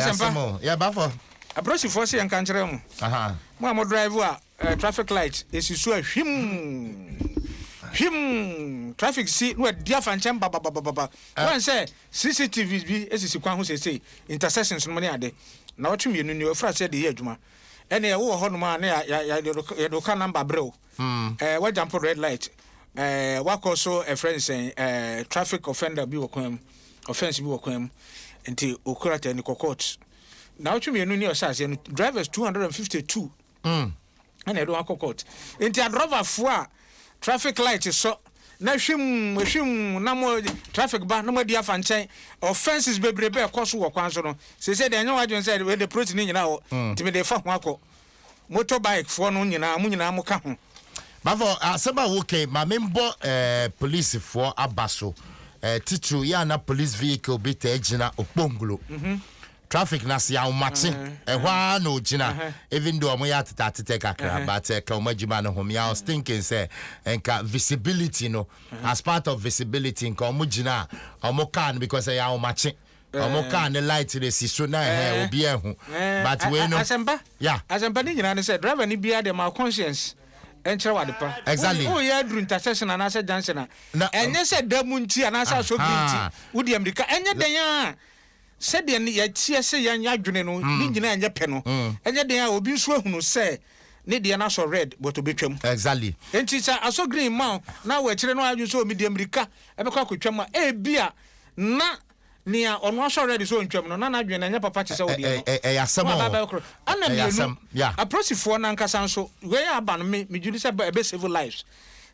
Asempa. Yeah, Bafo. Approach force and country. Mo driver traffic light is so him traffic see no dia fanchem baba. One say CCTV bi esisi kwan ho say intersections no money ade. Na watwe mienu ni ofra say de adwuma. Ene wo ho no ma na ya do ka number breo. Wa jump red light. Wa also a friend saying traffic offender bi wo kwam. Offense bi wo kwam. Nti okurata ni court. Na watwe mienu ni osase drivers 252. And I don't want court. Nti a driver for traffic light so na hwim na mo traffic ba na mo dia fa nchen offenses bebrebe e koso wo kwan so no se say de nyawa dwen say we the protein nyina ho timi de fa ho akọ motorbike for no nyina mo ka ho bafo aseba okay ma membo police for abaso titru ya na police vehicle bit ejina okponglo traffic na sia umachi ehwa no gina even though omo ya tete kakra but ka omajima no hom ya was thinking say enka visibility no as part of visibility nka omo gina omo can because ya umachi omo can the light the siso na obi ehu but we no asempa ni gina ne say driver ni bia de my conscience enche wadepa exactly oh ya dru intersection na say junction na enye say damunti na say so binti wudi america enye den ya said the ya tie say ya adwene no ni nyina anya pe no enye den a obi nso ahunu say ne de na so red but obetwam exactly enti say aso green ma na wa kire no adwene so media america ebekwa akotwam a bia na nia ono aso red so ntwam no na adwene anya papa che say odi no yasem ana mienu approach for na nkasa nso we ya aba no me judi say be civil lives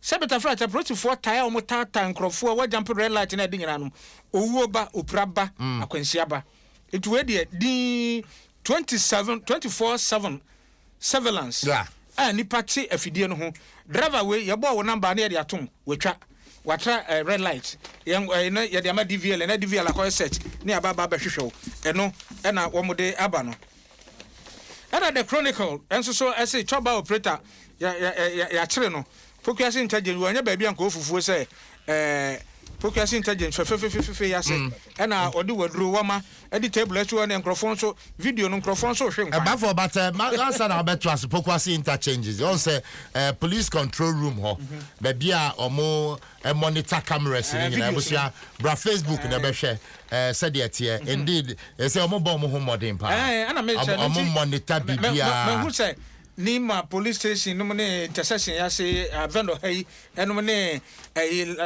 Sabata frat approach for tire omo tata nkrofo wa jump red light na dinyina no owuo ba opraba akwansia ba it we de din 24/7 surveillance ni party afidie no ho driver we ye bo wo number na ye de atom wetwa watra red light ye de ama DVL na DVL akọ search ni ababa ba hwehwew eno na wo mo de aba no ana the chronicle enso so say trouble operator ya kire no Pokuase Interchange wanya baabi anko fufuo say Pokuase Interchange fe ya say na odi waduro wama edi table etu na microphone so video no microphone so hwe nkwa bafo but answer na beto as Pokuase Interchange on say police control room ho baabi a omo monitor cameras ni na busia bra Facebook na behwe said yet here indeed say omo bo mo ho modern pa omo monitor bibia me hu say Nima police station no ne intersection ya say vendor hey eno ne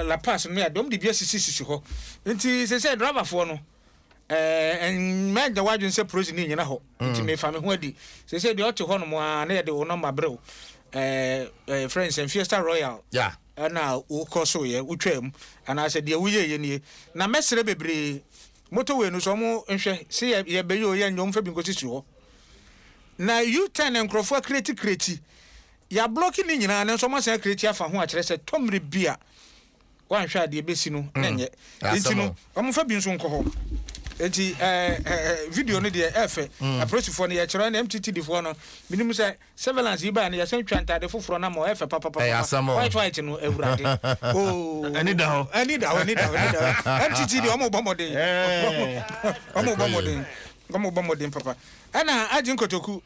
la pass no ya dom de bia sisi ho nti say driver for no en me da wadun say prosi ni nyina ho nti me fa me ho adi say de ote ho no mo na ye de wo number brew friends and Fiesta Royal na wo koso ye utwam ana say de wuye ye ni na mesere bebre motorway no so mo nhwe say ye be yo ye nyom fa bi nkosisi ho na U10 enkrofo create ya blocking ni nyina na so mo say create afa ho a kire say tomre bia wan hwa de besi no nenye enti no omo fa bi nso nko ho enti video no de efe approach for no ya kire na MTT fo no minimum say surveillance yi ba na ya san twanta de foforo na mo efe papa white no ewurade oh ani da ho MTT de omo bomodin Gomo bomodin papa ana Adjen Kotoku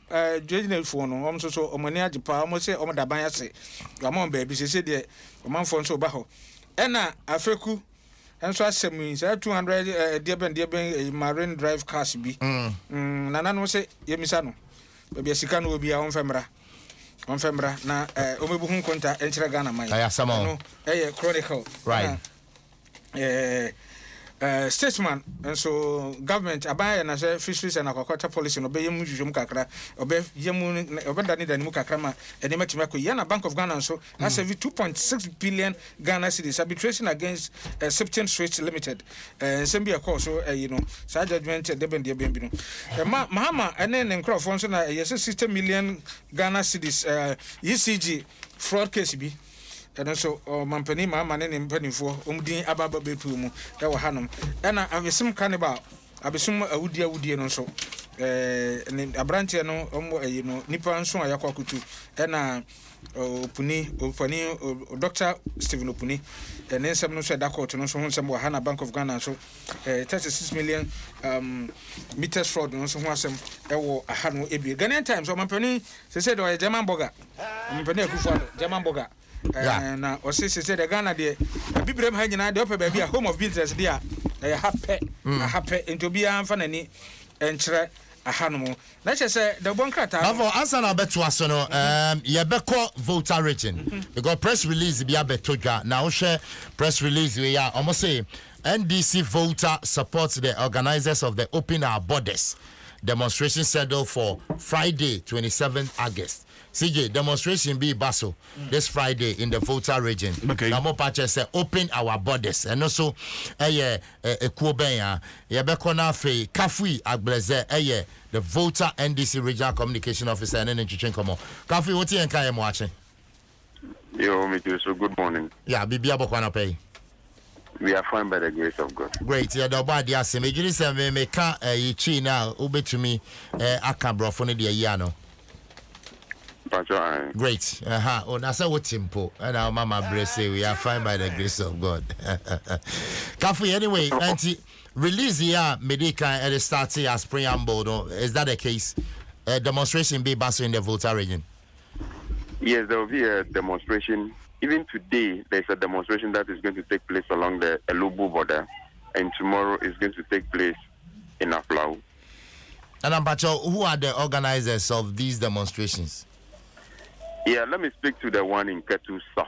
jejina fo no omso so omani agipa omo se omo daban ase amon ba bi se de omanfo nso ba ho ana afeku enso asemi se 200 de marine drive cars bi nana no se yemisa no ba bi asika no obi a onfemra na omebu hu konta enchira Ghana man no chronicle right statesman and so government abaya na say fisheries and aquaculture policy no be yemu jujum kakra obe yemu obenda ni dani mu kakra ma enema timako yana Bank of Ghana so has 2.6 billion Ghana cedis arbitration against Septon Switch Limited sembi course so you know sa judgment de ben de ben bi no mahama ene ne nkrofo so na yes 60 million Ghana cedis ECG fraud case bi and so mampani mama ne mpanifo omdin ababa betu mu e wo hanom na abesim cannibal abesum awudi no so ne abranche no nipa nso ayakwa kutu na opuni Dr. Stephen Opuni ne nsɛm no so da court no so ho nsɛm wɔ Hana Bank of Ghana so 36 million meters fraud no so ho asɛm ɛwɔ aha no ebi Ghanaian Times ɔmampani sɛ de ɔyɛ German blogger ɔmampani akufo German blogger na ɔse sɛ de Ghana de bibrem ha nyina de ɔpɛ baabi a home of business de a ɛyɛ happy into bia amfa nani enkyerɛ ahanomo na kyerɛ the bon krata now for answer na beto aso no yebeko voter region because press release bi abeto dwa na wo hwɛ press release we ya almost say NDC voter supports the organizers of the Open Our Borders demonstration scheduled for Friday 27th August. CJ, demonstration be Baso this Friday in the voter region. Okay. Namo Pache say open our borders. And also, Kuobenya, Yabekona Fe, Kafui Agbleze, the voter NDC regional communication officer and then Chichenkomo. Kafui, what you and Kayam watching? Yo, me too. So good morning. Yeah, Bibia Bokwana Pay. We are fine by the grace of God. Great. Yeah, the body I say, me say me ka yichi now, ube to me, akabro for the yano. Great. Oh, that's what tempo. And our mama bless say we are fine by the grace of God. Kafi, anyway, release here medical at the start as preamble. No? Is that the case? Demonstration be basso in the voter region. Yes, there will be a demonstration. Even today, there's a demonstration that is going to take place along the Elubu border, and tomorrow is going to take place in Aflau. And Ampacho, who are the organizers of these demonstrations? Yeah, let me speak to the one in Ketu South.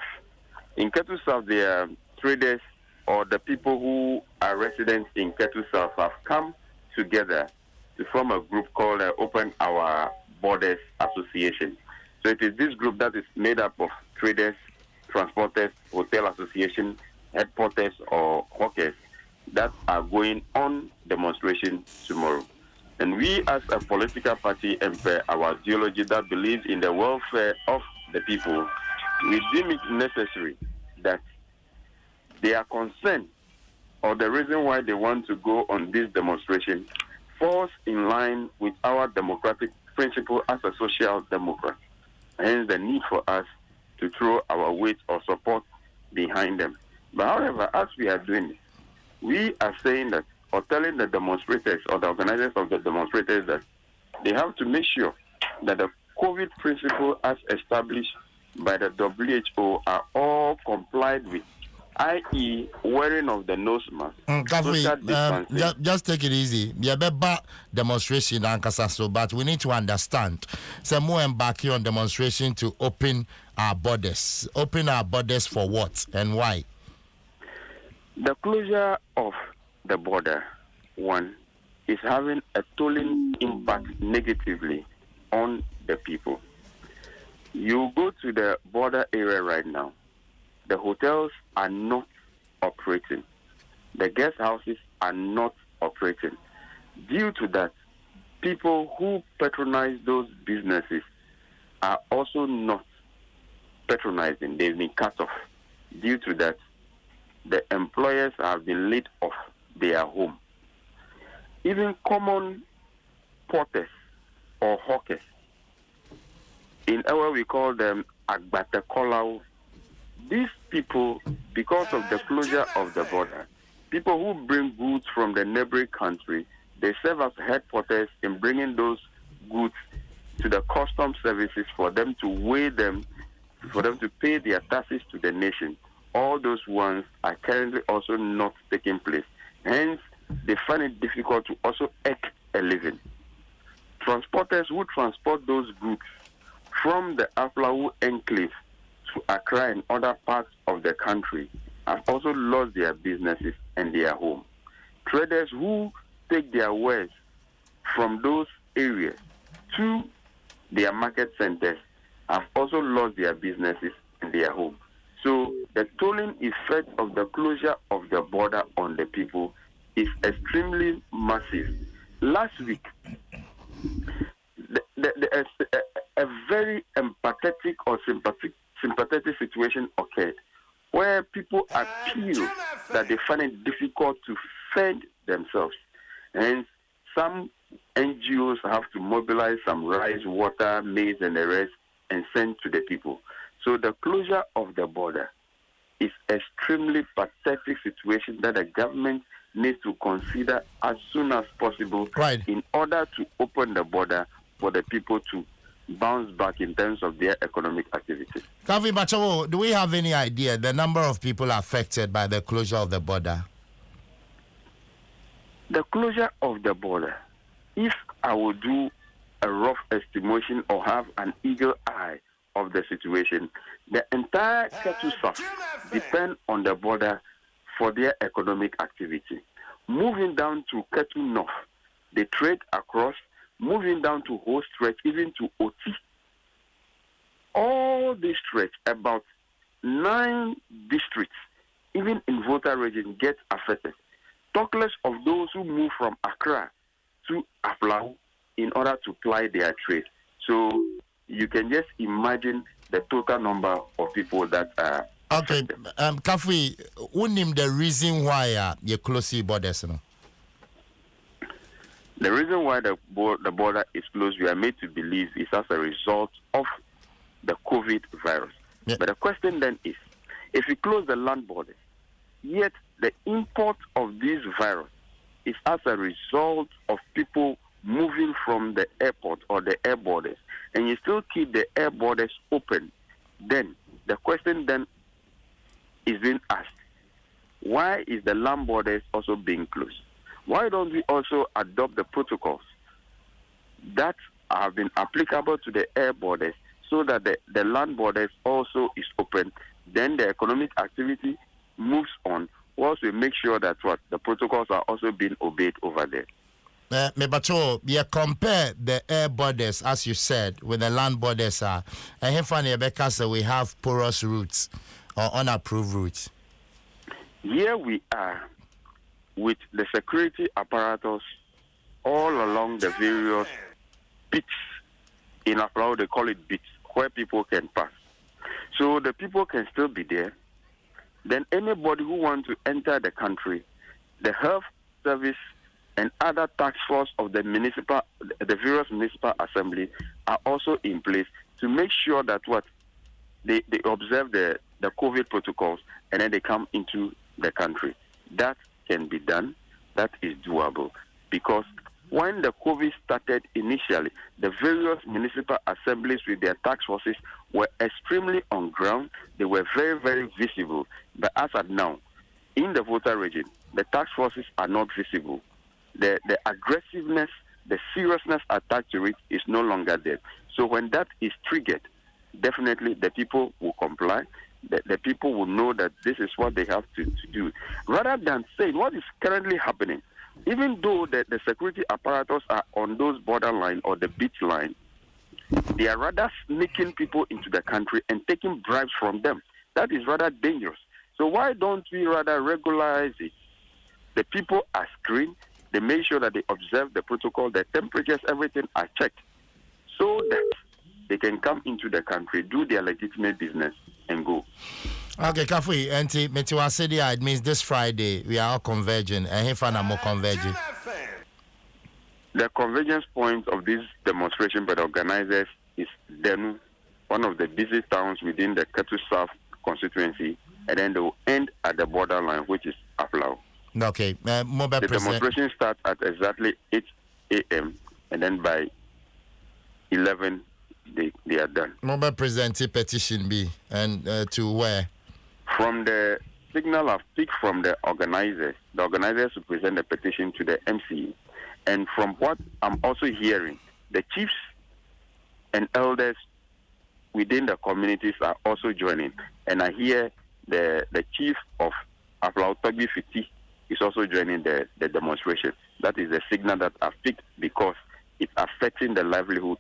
In Ketu South, the traders or the people who are residents in Ketu South have come together to form a group called Open Our Borders Association. So it is this group that is made up of traders, transporters, hotel association, headquarters or hawkers that are going on demonstration tomorrow. And we as a political party employ our ideology that believes in the welfare of the people. We deem it necessary that they are concerned or the reason why they want to go on this demonstration falls in line with our democratic principle as a social democrat. Hence the need for us to throw our weight or support behind them. But however, as we are doing it, we are saying that or telling the demonstrators or the organizers of the demonstrators that they have to make sure that the COVID principle as established by the WHO are all complied with, i.e. wearing of the nose mask. Just take it easy. Yeah, demonstration but we need to understand. Some more embarking on demonstration to open our borders. Open our borders for what and why? The closure of the border, one, is having a tolling impact negatively on the people. You go to the border area right now, the hotels are not operating. The guest houses are not operating. Due to that, people who patronize those businesses are also not patronizing. They've been cut off. Due to that, the employers have been laid off their home. Even common porters or hawkers, in our we call them agbatekolau. These people, because of the closure of the border, people who bring goods from the neighboring country, they serve as headquarters in bringing those goods to the customs services for them to weigh them, for them to pay their taxes to the nation. All those ones are currently also not taking place. Hence, they find it difficult to also make a living. Transporters who transport those goods from the Aflau enclave to Accra and other parts of the country have also lost their businesses and their home. Traders who take their wares from those areas to their market centers have also lost their businesses and their home. So the tolling effect of the closure of the border on the people is extremely massive. Last week, a very empathetic or sympathetic situation occurred where people appeal that they find it difficult to fend themselves. And some NGOs have to mobilize some rice, water, maize, and the rest and send to the people. So the closure of the border is extremely pathetic situation that the government needs to consider as soon as possible in order to open the border for the people to bounce back in terms of their economic activity. Kavi Bachawo, do we have any idea the number of people affected by the closure of the border? The closure of the border, if I would do a rough estimation or have an eagle eye of the situation, the entire Ketu South depend on the border for their economic activity. Moving down to Ketu North, they trade across, moving down to whole stretch, even to Oti. All this stretch, about 9 districts, even in Volta region, get affected. Talk less of those who move from Accra to Aflau in order to ply their trade. So you can just imagine the total number of people that are okay. Kafi, who name the reason why you close the borders? No? The reason why the border is closed, we are made to believe, is as a result of the COVID virus. Yeah. But the question then is, if we close the land borders, yet the import of this virus is as a result of people moving from the airport or the air borders, and you still keep the air borders open, then the question then is being asked, why is the land borders also being closed? Why don't we also adopt the protocols that have been applicable to the air borders so that the land borders also is open? Then the economic activity moves on, whilst we make sure that the protocols are also being obeyed over there. Mebacho, you compare the air borders, as you said, with the land borders. And because we have porous routes or unapproved routes. Here we are with the security apparatus all along the various bits in Afro, they call it bits, where people can pass. So the people can still be there. Then anybody who wants to enter the country, the health service and other task force of the various municipal assembly are also in place to make sure that they observe the COVID protocols and then they come into the country. That can be done. That is doable. Because when the COVID started initially, the various municipal assemblies with their task forces were extremely on ground. They were very, very visible. But as of now, in the Volta region, the task forces are not visible. The aggressiveness, the seriousness attached to it is no longer there. So when that is triggered, definitely the people will comply. The people will know that this is what they have to do. Rather than saying what is currently happening, even though the security apparatus are on those borderline or the beach line, they are rather sneaking people into the country and taking bribes from them. That is rather dangerous. So why don't we rather regularize it? The people are screened. They make sure that they observe the protocol, the temperatures, everything are checked, so that they can come into the country, do their legitimate business, and go. Okay, Kafui, and Metiwasedia, it means this Friday we are all converging, and Hefana more converging. The convergence point of this demonstration by the organizers is Denu, one of the busy towns within the Ketu South constituency, and then they will end at the borderline, which is Aflau. Okay, the demonstration starts at exactly 8 a.m. and then by 11 they are done. Mobile presented petition B and to where? From the signal I've picked from the organizers will present the petition to the MC. And from what I'm also hearing, the chiefs and elders within the communities are also joining. And I hear the chief of Aflau Togbi Fiti is also joining the demonstration. That is the signal that I've picked because it's affecting the livelihood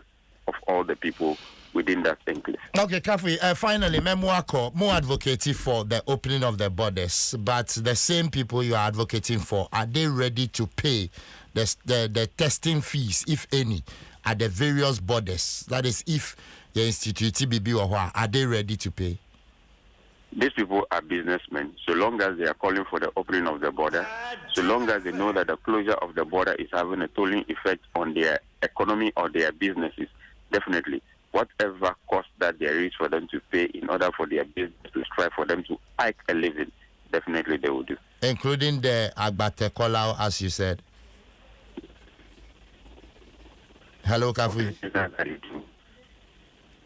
of all the people within that enclave. Okay, Kafi, finally, more advocating for the opening of the borders, but the same people you are advocating for, are they ready to pay the testing fees, if any, at the various borders? That is, if the institute BB or what, are they ready to pay? these people are businessmen. So long as they are calling for the opening of the border, so long as they know that the closure of the border is having a tolling effect on their economy or their businesses, definitely, whatever cost that there is for them to pay in order for their business to strive for them to hike a living, definitely they will do. Including the Agbate Kolau, as you said. Hello, Kafui.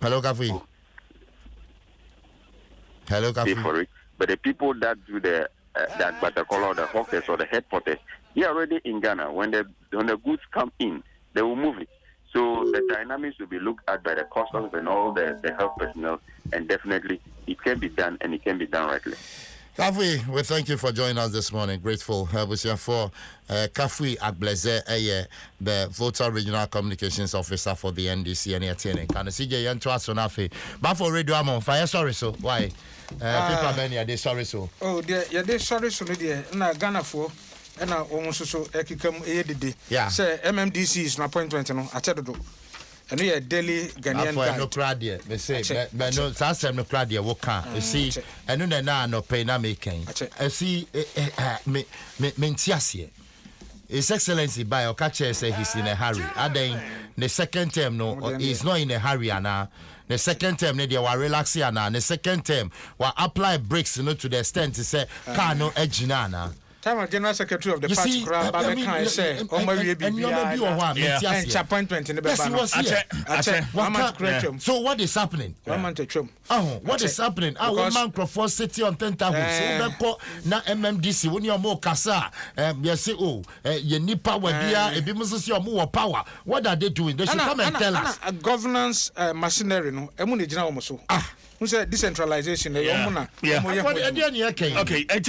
Hello, Kafui. Hello, Kafui. Pay for it. But the people that do the Agbate Kolau, the hawkers or the headquarters, they are already in Ghana. When the goods come in, they will move it. So the dynamics will be looked at by the customs and all the health personnel, and definitely it can be done, and it can be done rightly. Kafui, we thank you for joining us this morning. Grateful. We see for Kafui Agbleze, the Voter Regional Communications Officer for the NDC and attending. Can I see you to us on Afi? But for radio, I'm on fire. Sorry, so why? People are many. Are they sorry so? Oh, they sorry so. Na Ghana for. And I almost so ekikam edede. Yeah. Say MMDC is an appointment no achedodo. And we are daily Ghanaian guide. No crowd here. They say but no that's no crowd here what can. You see and no na no pay na making. You see me ntiasie. His Excellency by Okache say he's in a hurry. And then the second term no he's not in a hurry now. The second term they were relaxing now. The second term will apply brakes to the extent to say car no edge na. Time General Secretary of the party, Babekan say, appointment in the So what is happening? What is happening? Our man Crawford City on 10,000. So na MMDC when you're more kasa, you say, oh, you need power there, a business more power. What are they doing? They should come and tell us. A governance machinery, no, Emuni General Moso. Who said decentralization? Okay, and